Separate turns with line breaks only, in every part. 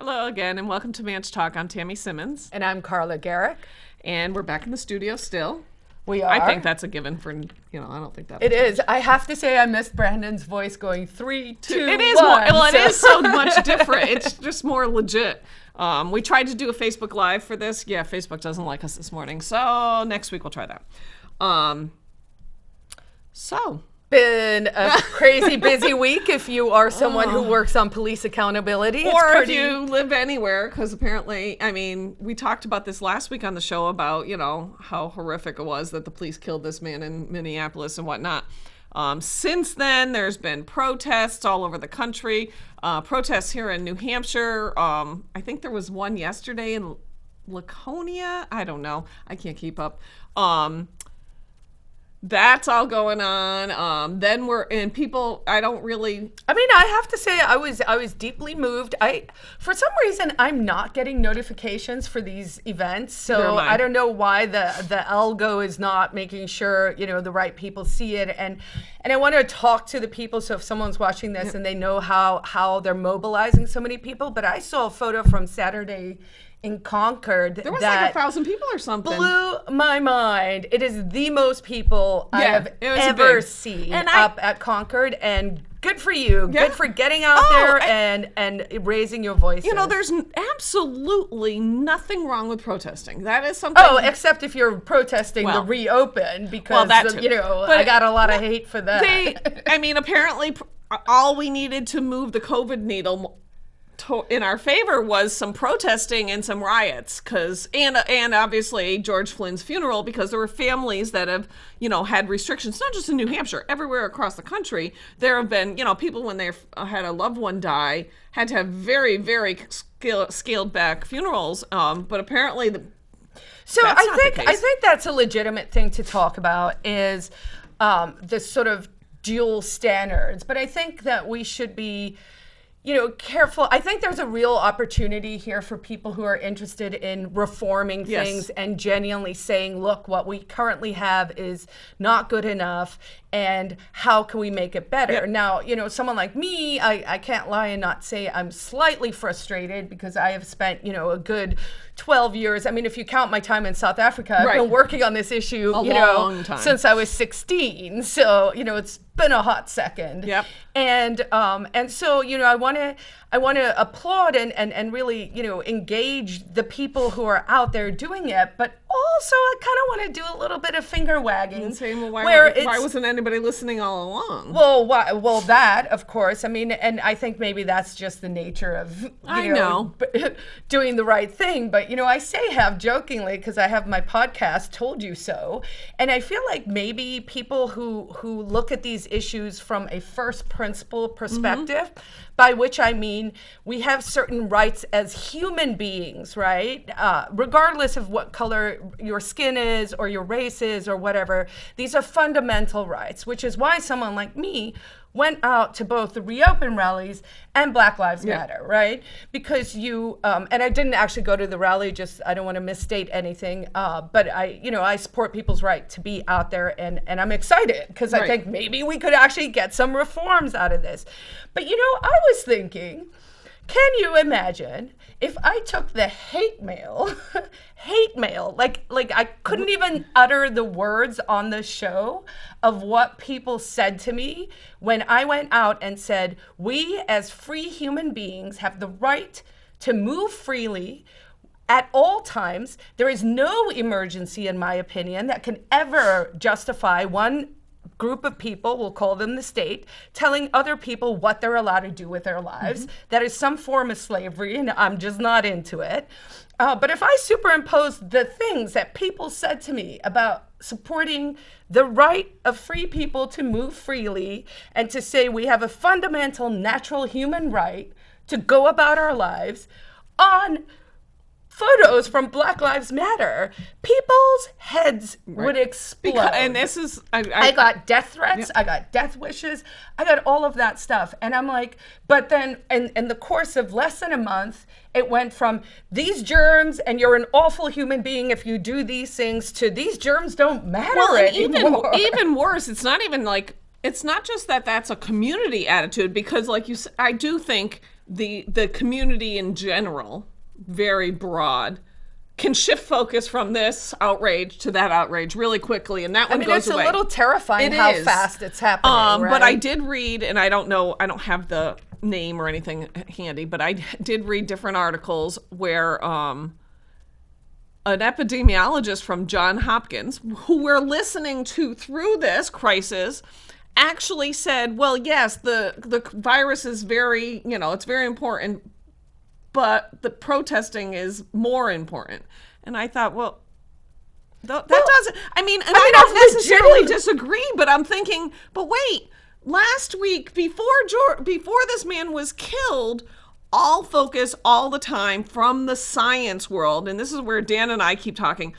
Hello again, and welcome to ManchTalk. I'm Tammy Simmons.
And I'm Carla Garrick.
And we're back in the studio still.
We are.
I think that's a given for, I don't think that.
It is. I have to say I missed Brandon's voice going 3, 2,
It is
1.
more, well, it is so much different. It's just more legit. We tried to do a Facebook Live for this. Yeah, Facebook doesn't like us this morning. So next week we'll try that.
Been a crazy busy week if you are someone who works on police accountability.
Or if you live anywhere, because apparently, we talked about this last week on the show about, how horrific it was that the police killed this man in Minneapolis and whatnot. Since then, there's been protests all over the country, protests here in New Hampshire. I think there was one yesterday in Laconia. I don't know. I can't keep up. That's all going on. Then people, I don't really.
I have to say I was deeply moved. For some reason, I'm not getting notifications for these events. So I don't know why the algo is not making sure, the right people see it. And I want to talk to the people. So if someone's watching this and they know how they're mobilizing so many people. But I saw a photo from Saturday in Concord.
There was like 1,000 people or something.
Blew my mind. It is the most people I have ever seen up at Concord, and good for you. Yeah. Good for getting out there and raising your voices.
There's absolutely nothing wrong with protesting. That is something.
Oh, except if you're protesting the reopen, because I got a lot of hate for that.
Apparently all we needed to move the COVID needle in our favor was some protesting and some riots, and obviously George Flynn's funeral, because there were families that have had restrictions, not just in New Hampshire, everywhere across the country. There have been people, when they've had a loved one die, had to have very, very scaled back funerals, but apparently
I think that's a legitimate thing to talk about, is this sort of dual standards. But I think that we should be careful. I think there's a real opportunity here for people who are interested in reforming things and genuinely saying, look, what we currently have is not good enough, and how can we make it better? Yep. Now, someone like me, I can't lie and not say I'm slightly frustrated, because I have spent, a good 12 years. If you count my time in South Africa, I've been working on this issue,
long time.
Since I was 16. So, it's been a hot second.
Yep.
And so, I want to applaud and really, engage the people who are out there doing it, but also I kind of want to do a little bit of finger wagging.
And saying, why wasn't anybody listening all along?
Well, that, of course. And I think maybe that's just the nature of, doing the right thing. But, I say half jokingly, because I have my podcast, Told You So. And I feel like maybe people who look at these issues from a first principle perspective, by which I mean we have certain rights as human beings, right? Regardless of what color your skin is or your race is or whatever, these are fundamental rights, which is why someone like me went out to both the Reopen rallies and Black Lives Matter, right? Because and I didn't actually go to the rally, just I don't want to misstate anything, but I support people's right to be out there, and I'm excited, because I think maybe we could actually get some reforms out of this. But I was thinking, can you imagine if I took the hate mail, like I couldn't even utter the words on the show of what people said to me when I went out and said, we as free human beings have the right to move freely at all times. There is no emergency, in my opinion, that can ever justify one group of people, we'll call them the state, telling other people what they're allowed to do with their lives. That is some form of slavery, and I'm just not into it. But if I superimpose the things that people said to me about supporting the right of free people to move freely, and to say we have a fundamental natural human right to go about our lives, on photos from Black Lives Matter, people's heads would explode.
And this is...
I got death threats, I got death wishes, I got all of that stuff. And I'm like, but then in the course of less than a month, it went from these germs and you're an awful human being if you do these things, to these germs don't matter anymore.
Even worse, it's not just that that's a community attitude, because like you said, I do think the community in general, very broad, can shift focus from this outrage to that outrage really quickly, and that one goes away.
It's a little terrifying how fast it's happening, right?
But I did read, and I don't have the name or anything handy, but I did read different articles where an epidemiologist from Johns Hopkins, who we're listening to through this crisis, actually said, well, yes, the virus is very, it's very important, but the protesting is more important. And I thought, well, that doesn't, I don't necessarily disagree, but I'm thinking, but wait, last week, before this man was killed, all focus all the time from the science world, and this is where Dan and I keep talking,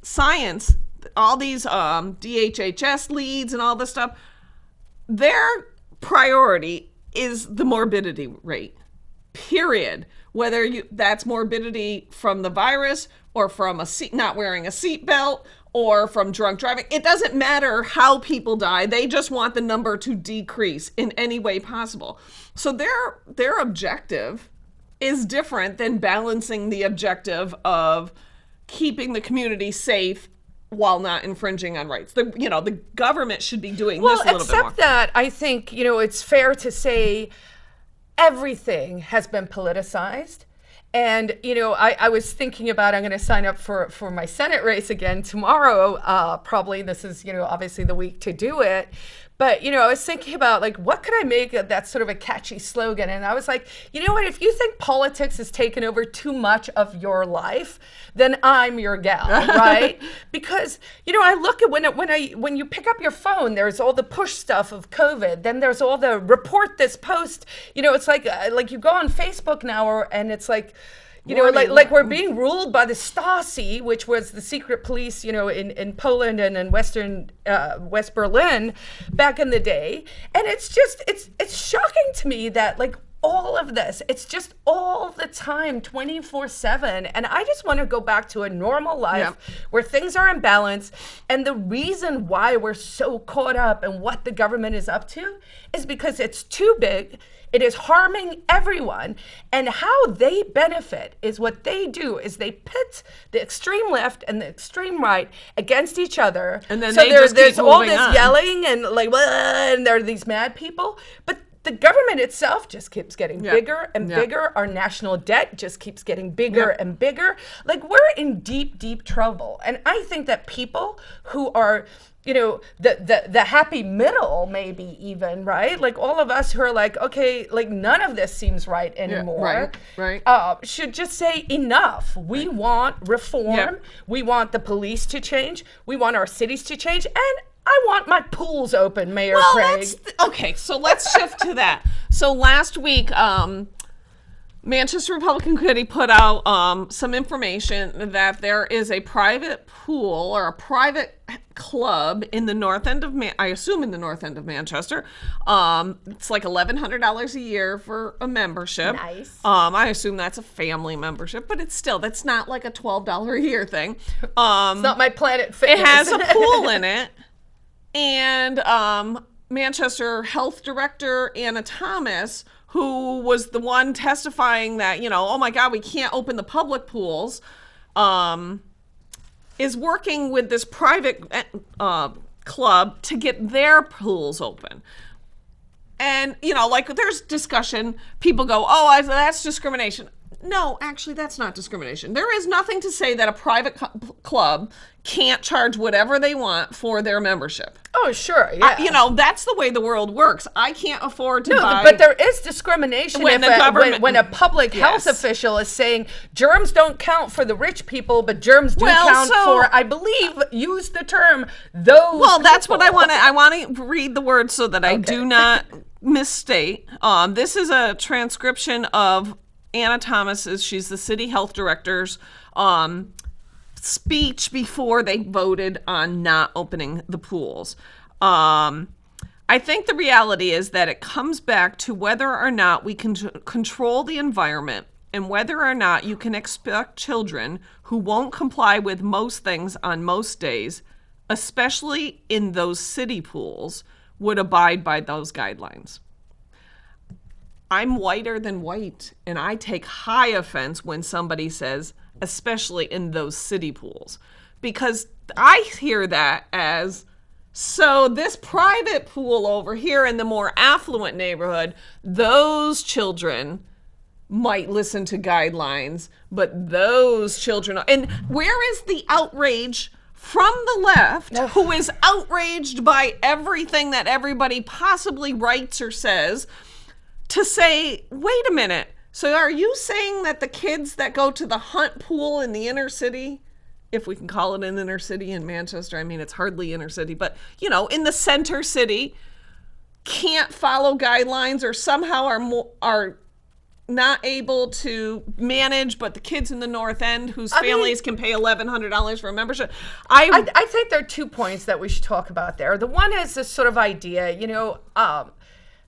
science, all these DHHS leads and all this stuff, their priority is the morbidity rate, period. Whether that's morbidity from the virus or from not wearing a seatbelt or from drunk driving, it doesn't matter how people die. They just want the number to decrease in any way possible. So their objective is different than balancing the objective of keeping the community safe while not infringing on rights. The government should be doing this a little bit more.
Except that I think, it's fair to say everything has been politicized. And, I was thinking about, I'm going to sign up for my Senate race again tomorrow. Probably this is, obviously the week to do it. But, I was thinking about, what could I make of that sort of a catchy slogan? And I was like, you know what? If you think politics has taken over too much of your life, then I'm your gal, right? Because, I look at when you pick up your phone, there's all the push stuff of COVID. Then there's all the report this, post. It's like you go on Facebook now, and it's like, like we're being ruled by the Stasi, which was the secret police, in Poland and in West Berlin back in the day. And it's shocking to me that all of this, it's just all the time, 24/7. And I just want to go back to a normal life where things are in balance. And the reason why we're so caught up in what the government is up to is because it's too big. It is harming everyone. And how they benefit is what they do is they pit the extreme left and the extreme right against each other.
And then
there's all this yelling and and there are these mad people. But the government itself just keeps getting bigger and bigger. Our national debt just keeps getting bigger and bigger. We're in deep, deep trouble. And I think that people who are the happy middle, maybe even, right? All of us who are okay, none of this seems right anymore.
Right.
Should just say enough. We want reform. Yeah. We want the police to change. We want our cities to change. And I want my pools open, Mayor Craig.
Okay, so let's shift to that. So last week, Manchester Republican Committee put out some information that there is a private pool or a private club in the north end of I assume in the north end of Manchester. It's like $1,100 a year for a membership.
Nice.
I assume that's a family membership, but that's not like a $12 a year thing.
It's not my Planet Fitness.
It has a pool in it, and Manchester Health Director Anna Thomas, who was the one testifying that, oh my God, we can't open the public pools, is working with this private club to get their pools open. And, there's discussion. People go, oh, that's discrimination. No, actually, that's not discrimination. There is nothing to say that a private club can't charge whatever they want for their membership.
Oh, sure, yeah.
That's the way the world works. I can't afford to buy...
but there is discrimination when a public health official is saying germs don't count for the rich people, but germs do count for, I believe, use the term, those
Well, that's
people.
what I want to read the words so that I do not misstate. This is a transcription of Anna Thomas's, she's the city health director's speech before they voted on not opening the pools. I think the reality is that it comes back to whether or not we can control the environment and whether or not you can expect children who won't comply with most things on most days, especially in those city pools, would abide by those guidelines. I'm whiter than white, and I take high offense when somebody says, especially in those city pools, because I hear that as, so this private pool over here in the more affluent neighborhood, those children might listen to guidelines, but those children, and where is the outrage from the left, who is outraged by everything that everybody possibly writes or says, to say, wait a minute, so are you saying that the kids that go to the Hunt pool in the inner city, if we can call it an inner city in Manchester, I mean, it's hardly inner city, but, you know, in the center city, can't follow guidelines or somehow are not able to manage, but the kids in the North End whose families can pay $1,100 for a membership.
I think there are 2 points that we should talk about there. The one is this sort of idea, you know,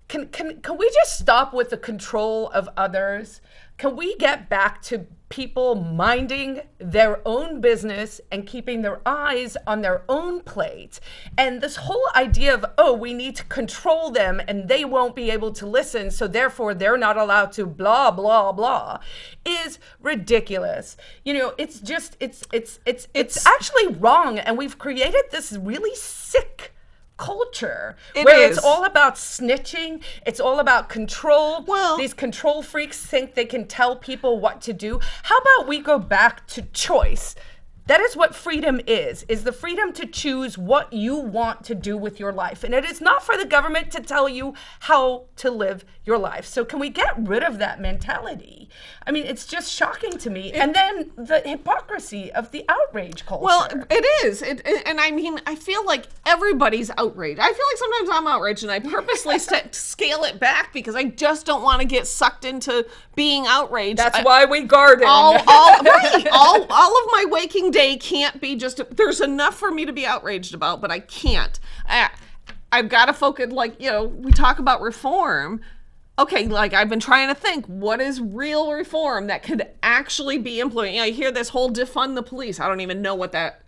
can we just stop with the control of others? Can we get back to people minding their own business and keeping their eyes on their own plate? And this whole idea of, oh, we need to control them and they won't be able to listen, so therefore they're not allowed to blah, blah, blah, is ridiculous. You know, it's just, it's actually wrong. And we've created this really sick culture where it's all about snitching, it's all about control.
Well,
these control freaks think they can tell people what to do. How about we go back to choice? That is what freedom is the freedom to choose what you want to do with your life. And it is not for the government to tell you how to live your life. So can we get rid of that mentality? I mean, it's just shocking to me. And then the hypocrisy of the outrage culture.
Well, it is. And I mean, I feel like everybody's outraged. I feel like sometimes I'm outraged and I purposely scale it back because I just don't want to get sucked into being outraged.
That's why we garden.
All of my waking day can't be just, there's enough for me to be outraged about, but I can't. I've got to focus, like, you know, we talk about reform. Okay, like I've been trying to think, what is real reform that could actually be implemented? You know, I hear this whole defund the police. I don't even know what that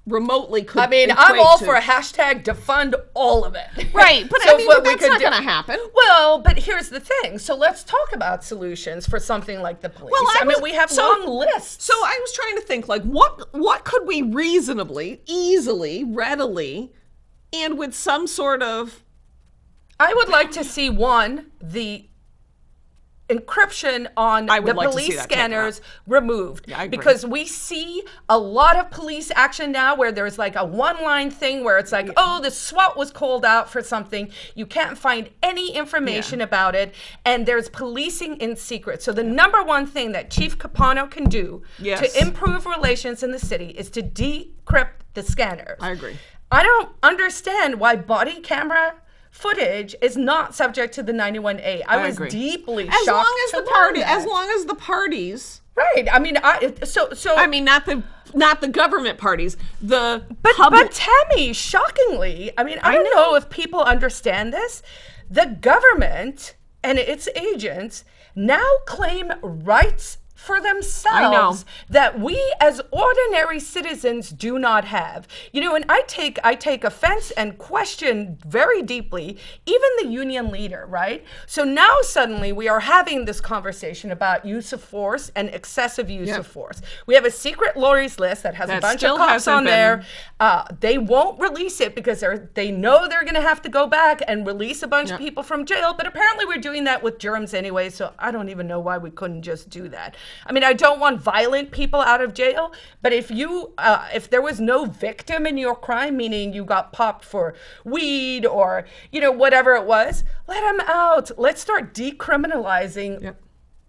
remotely could.
I mean, I'm all for a hashtag defund all of it.
Right, but
So
I mean,
what
but
we
that's
could
not
do-
going to happen.
Well, but here's the thing. So let's talk about solutions for something like the police.
Well,
I mean, we have long lists.
So I was trying to think, like, what could we reasonably, easily, readily, and with some sort of...
I would like to see the encryption on the police scanners removed.
Yeah, I agree.
Because we see a lot of police action now where there's like a one-line thing where it's like, oh, the SWAT was called out for something. You can't find any information about it. And there's policing in secret. So the number one thing that Chief Capano can do to improve relations in the city is to decrypt the scanners.
I agree.
I don't understand why body camera footage is not subject to the 91A. I was
agree.
deeply
As
shocked
long as
to
the
learn
party,
that.
as long as the parties,
Right. I mean,
I mean, not the government parties, the
but
public.
Tammy, shockingly, I mean, I don't know if people understand this. The government and its agents now claim rights for themselves that we as ordinary citizens do not have. You know, and I take offense and question very deeply even the union leader, right? So now suddenly we are having this conversation about use of force and excessive use of force. We have a secret Lori's list that has a bunch of cops on there. They won't release it because they know they're going to have to go back and release a bunch of people from jail, but apparently we're doing that with germs anyway, so I don't even know why we couldn't just do that. I mean, I don't want violent people out of jail, but if there was no victim in your crime, meaning you got popped for weed or, you know, whatever it was, let them out. Let's start decriminalizing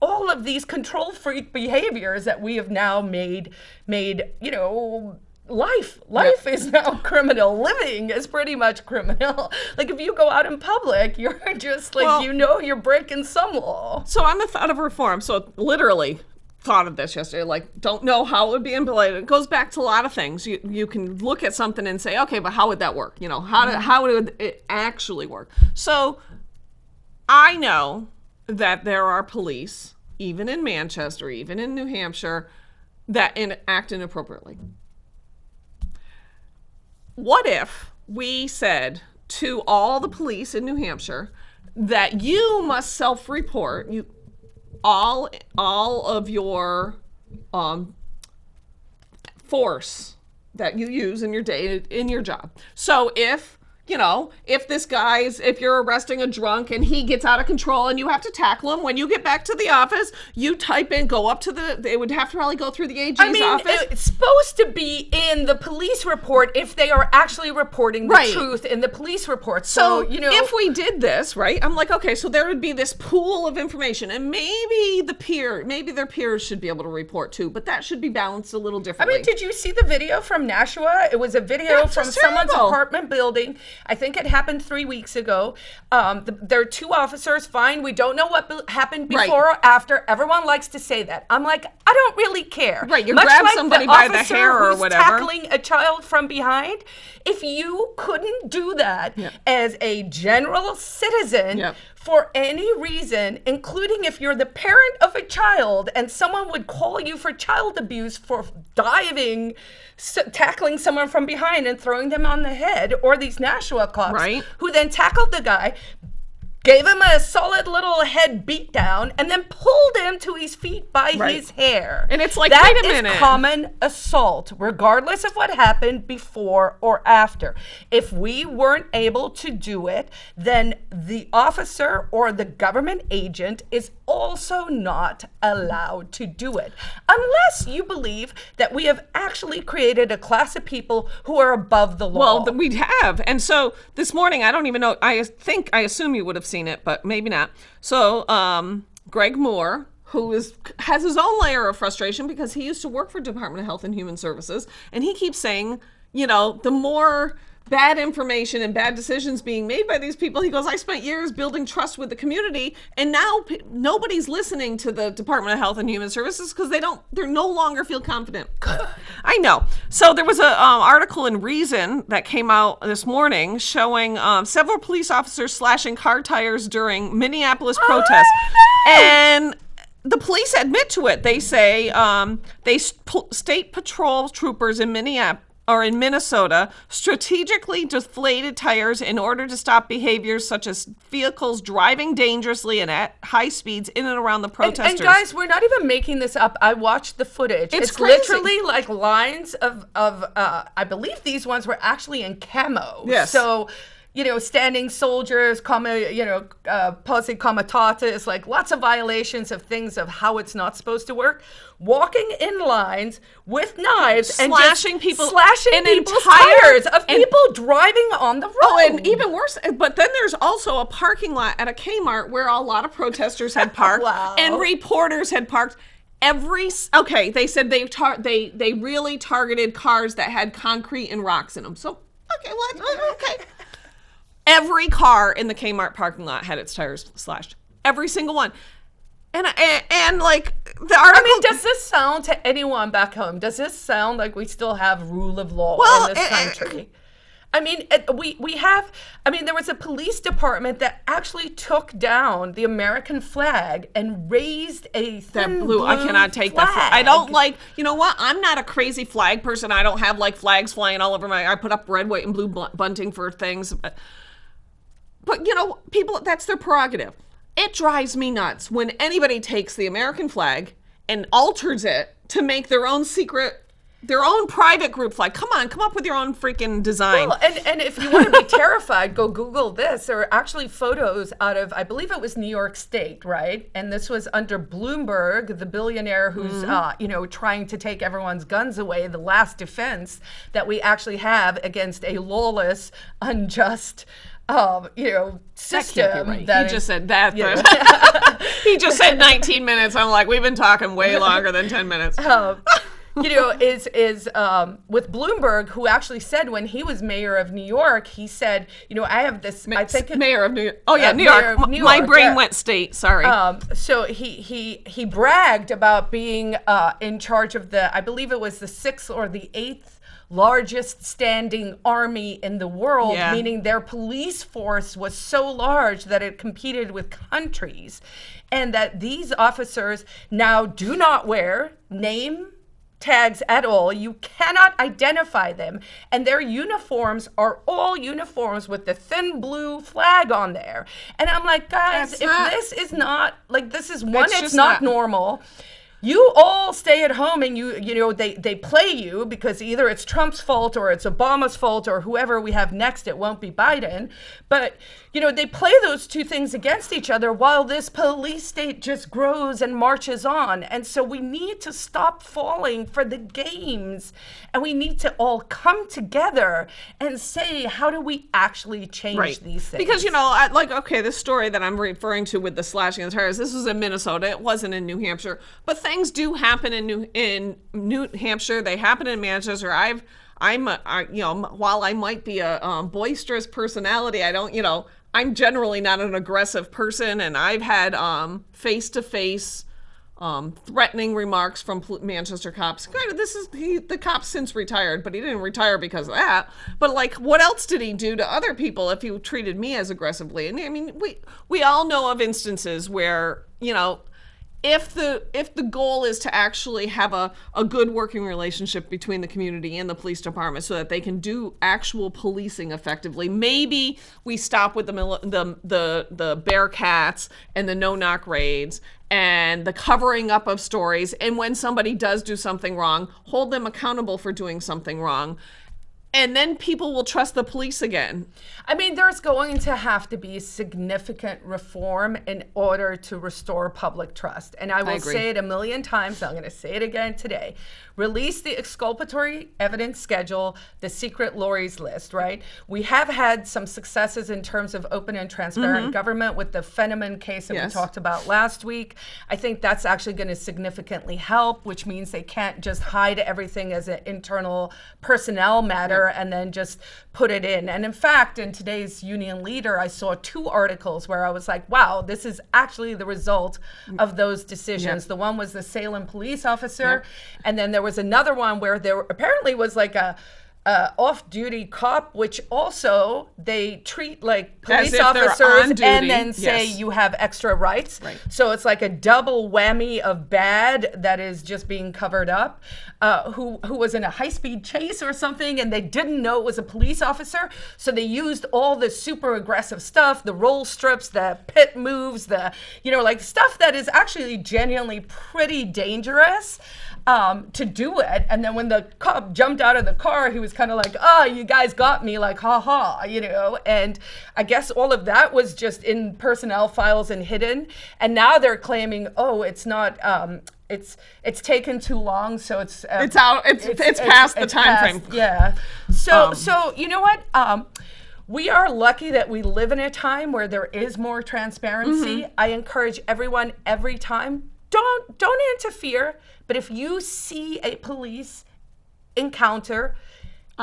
all of these control freak behaviors that we have now made, you know, life is now criminal. Living is pretty much criminal. Like if you go out in public, you're just like, you're breaking some law.
So I'm the thought of reform. So literally thought of this yesterday, like don't know how it would be implemented. It goes back to a lot of things. You can look at something and say, okay, but how would that work? You know, how would it actually work? So I know that there are police, even in Manchester, even in New Hampshire, that act inappropriately. What if we said to all the police in New Hampshire, that you must self-report all of your force that you use in your day, in your job. So if if you're arresting a drunk and he gets out of control and you have to tackle him, when you get back to the office, you type in, they would have to probably go through the AG's office.
It's supposed to be in the police report if they are actually reporting the truth in the police report. So,
if we did this, right, I'm like, okay, so there would be this pool of information, and maybe their peers should be able to report too, but that should be balanced a little differently.
Did you see the video from Nashua? It was a video from someone's apartment building. I think it happened 3 weeks ago. There are 2 officers. Fine. We don't know what happened before or after. Everyone likes to say that. I'm like, I don't really care.
Right. You grab somebody by the hair or whatever.
Tackling a child from behind. If you couldn't do that as a general citizen for any reason, including if you're the parent of a child and someone would call you for child abuse for tackling someone from behind and throwing them on the head, or these Nashua cops who then tackled the guy, gave him a solid little head beat down, and then pulled him to his feet by his hair.
And it's like,
that
wait a minute.
is common assault, regardless of what happened before or after. If we weren't able to do it, then the officer or the government agent is also not allowed to do it. Unless you believe that we have actually created a class of people who are above the law.
Well, we have. And so this morning, I don't even know, I assume you would have seen it, but maybe not. So Greg Moore, who has his own layer of frustration because he used to work for Department of Health and Human Services, and he keeps saying, the more bad information and bad decisions being made by these people, he goes, I spent years building trust with the community, and now nobody's listening to the Department of Health and Human Services because they no longer feel confident. I know. So there was an article in Reason that came out this morning showing several police officers slashing car tires during Minneapolis protests. And the police admit to it. They say state patrol troopers in Minnesota strategically deflated tires in order to stop behaviors such as vehicles driving dangerously and at high speeds in and around the protesters.
And guys, we're not even making this up. I watched the footage. It's literally like lines of I believe these ones were actually in camo.
Yes.
So, standing soldiers, posse comitatus, like lots of violations of things of how it's not supposed to work. Walking in lines with knives and
slashing people's
tires of people driving on the road.
Oh, and even worse, but then there's also a parking lot at a Kmart where a lot of protesters had parked and reporters had parked. They said they really targeted cars that had concrete and rocks in them. So, okay. Every car in the Kmart parking lot had its tires slashed. Every single one. And like the article.
Does this sound to anyone back home? Does this sound like we still have rule of law in this country? We have. There was a police department that actually took down the American flag and raised a thin blue.
I cannot take
flag.
that. I don't like. You know what? I'm not a crazy flag person. I don't have like flags flying all over I put up red, white, and blue bunting for things. But people, that's their prerogative. It drives me nuts when anybody takes the American flag and alters it to make their own private group flag. Come on, come up with your own freaking design.
Well, and if you want to be terrified, go Google this. There are actually photos out of, I believe it was New York State, right? And this was under Bloomberg, the billionaire who's, trying to take everyone's guns away, the last defense that we actually have against a lawless, unjust system.
Right. He just said that. He just said 19 minutes. I'm like, we've been talking way longer than 10 minutes.
Is with Bloomberg, who actually said when he was mayor of New York, he said, I have this. I think
mayor of New York. Oh yeah, New York. My brain went state. Sorry.
So he bragged about being in charge of I believe it was the 6th or the 8th largest standing army in the world, meaning their police force was so large that it competed with countries, and that these officers now do not wear name tags at all. You cannot identify them. And their uniforms are all uniforms with the thin blue flag on there. And I'm like, guys, this is not, like, this is one, it's not normal. You all stay at home and you know, they play you because either it's Trump's fault or it's Obama's fault or whoever we have next, it won't be Biden. But, you know, they play those two things against each other while this police state just grows and marches on. And so we need to stop falling for the games, and we need to all come together and say, how do we actually change these things?
Because, you know, this story that I'm referring to with the slashing of the tires, this was in Minnesota. It wasn't in New Hampshire. But things do happen in New Hampshire. They happen in Manchester. While I might be a boisterous personality, I'm generally not an aggressive person, and I've had face-to-face threatening remarks from Manchester cops. The cop's since retired, but he didn't retire because of that. But like, what else did he do to other people if he treated me as aggressively? And I mean, we all know of instances where, you know, if the goal is to actually have a good working relationship between the community and the police department so that they can do actual policing effectively, maybe we stop with the Bearcats and the no-knock raids and the covering up of stories. And when somebody does do something wrong, hold them accountable for doing something wrong. And then people will trust the police again.
I mean, there's going to have to be significant reform in order to restore public trust. And I will say it a million times. I'm going to say it again today. Release the exculpatory evidence schedule, the secret lorries list, right? We have had some successes in terms of open and transparent government with the Fenneman case that we talked about last week. I think that's actually going to significantly help, which means they can't just hide everything as an internal personnel matter and then just put it in. And in fact, in today's Union Leader, I saw 2 articles where I was like, wow, this is actually the result of those decisions. The one was the Salem police officer, and then there was another one where there apparently was like a off-duty cop, which also they treat like police officers and then say you have extra rights. So it's like a double whammy of bad that is just being covered up. Who was in a high-speed chase or something, and they didn't know it was a police officer, so they used all the super aggressive stuff, the roll strips, the pit moves, the, you know, like stuff that is actually genuinely pretty dangerous. To do it. And then when the cop jumped out of the car, he was kind of like, oh, you guys got me, like, ha ha, you know. And I guess all of that was just in personnel files and hidden. And now they're claiming, oh, it's not, it's taken too long, so it's
out, it's past the time frame.
Yeah. So you know what? We are lucky that we live in a time where there is more transparency. I encourage everyone every time, don't interfere. But if you see a police encounter,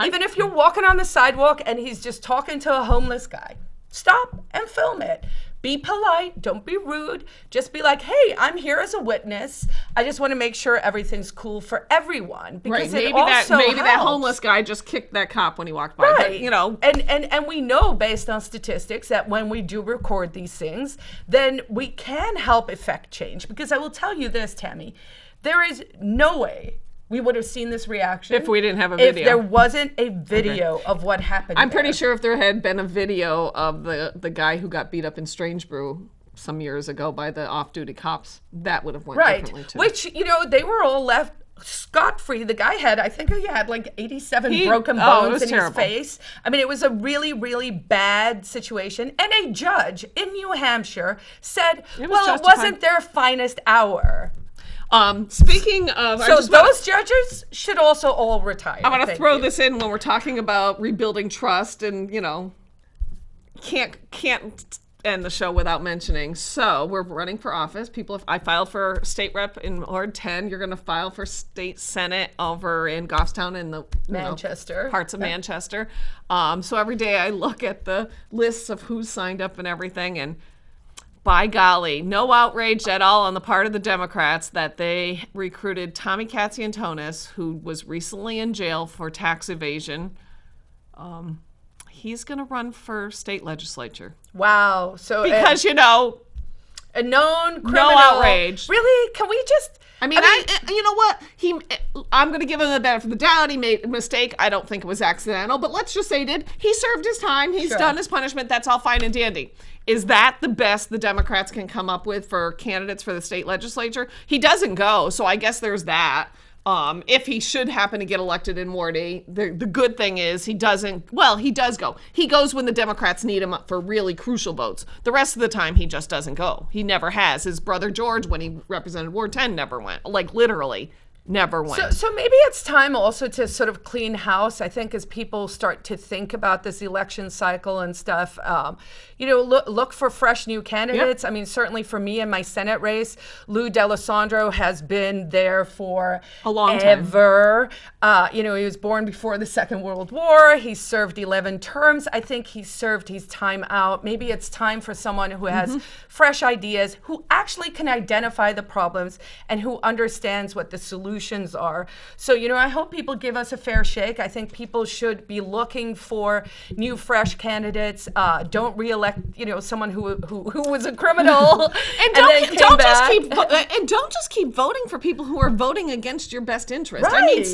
even if you're walking on the sidewalk and he's just talking to a homeless guy, stop and film it. Be polite. Don't be rude. Just be like, hey, I'm here as a witness. I just want to make sure everything's cool for everyone. Because maybe
that homeless guy just kicked that cop when he walked by.
Right.
But, you know.
And we know based on statistics that when we do record these things, then we can help effect change. Because I will tell you this, Tammy, there is no way we would have seen this reaction
if we didn't have a video.
If there wasn't a video of what happened.
I'm pretty sure if there had been a video of the guy who got beat up in Strangebrew some years ago by the off-duty cops, that would have went differently too.
Which, you know, they were all left scot-free. The guy had, I think he had like 87 broken bones in his face. I mean, it was a really, really bad situation. And a judge in New Hampshire said, it wasn't their finest hour.
Speaking of,
so those judges should also all retire.
I'm going to throw this in when we're talking about rebuilding trust, and you know, can't end the show without mentioning. So we're running for office. I filed for state rep in Ward 10. You're going to file for state senate over in Goffstown and the
Manchester
parts of Manchester. So every day I look at the lists of who's signed up and everything, and by golly, no outrage at all on the part of the Democrats that they recruited Tommy Katziantonis, who was recently in jail for tax evasion. He's going to run for state legislature.
Wow. So
because, you know,
a known criminal.
No outrage.
Really? Can we just
I mean, you know what? I'm going to give him the benefit of the doubt. He made a mistake. I don't think it was accidental, but let's just say he did. He served his time. He's done his punishment. That's all fine and dandy. Is that the best the Democrats can come up with for candidates for the state legislature? He doesn't go, so I guess there's that. If he should happen to get elected in Ward 8, the good thing is he doesn't, well, he does go. He goes when the Democrats need him for really crucial votes. The rest of the time, he just doesn't go. He never has. His brother George, when he represented Ward 10, never went. Like, literally. Never went.
So maybe it's time also to sort of clean house. I think as people start to think about this election cycle and stuff, look for fresh new candidates. Yep. I mean, certainly for me in my Senate race, Lou D'Alessandro has been there for
a long time.
Ever. He was born before the Second World War. He served 11 terms. I think he served his time out. Maybe it's time for someone who has fresh ideas, who actually can identify the problems and who understands what the solutions are. So, I hope people give us a fair shake. I think people should be looking for new, fresh candidates. Don't reelect, someone who was a criminal and
don't just keep voting for people who are voting against your best interest.
Right.
I mean,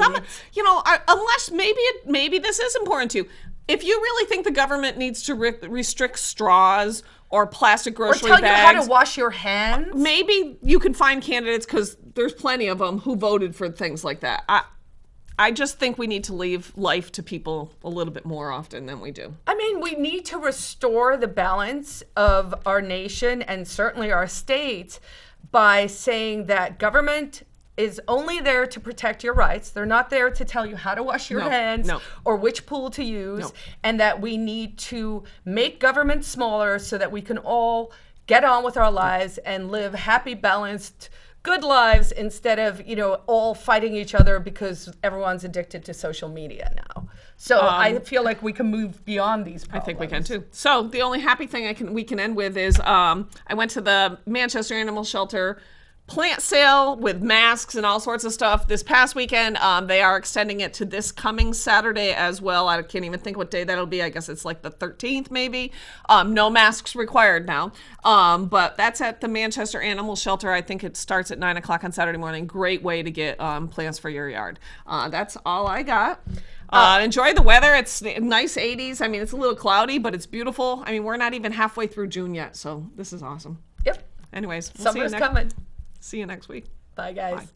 unless maybe this is important to you. If you really think the government needs to restrict straws or plastic grocery bags,
or tell you how to wash your hands,
maybe you can find candidates, because there's plenty of them who voted for things like that. I just think we need to leave life to people a little bit more often than we do.
I mean, we need to restore the balance of our nation and certainly our state by saying that government is only there to protect your rights. They're not there to tell you how to wash your hands or which pool to use, and that we need to make government smaller so that we can all get on with our lives and live happy, balanced, good lives instead of, all fighting each other because everyone's addicted to social media now. So I feel like we can move beyond these problems.
I think we can too. So the only happy thing we can end with is I went to the Manchester Animal Shelter plant sale with masks and all sorts of stuff this past weekend. They are extending it to this coming Saturday as well. I can't even think what day that'll be. I guess it's like the 13th maybe. No masks required now. But that's at the Manchester Animal Shelter. I think it starts at 9 o'clock on Saturday morning. Great way to get plants for your yard. That's all I got. Enjoy the weather. It's nice 80s. I mean, it's a little cloudy, but it's beautiful. I mean, we're not even halfway through June yet, so this is awesome.
Yep.
Anyways,
Summer's coming.
See you next week.
Bye, guys.
Bye.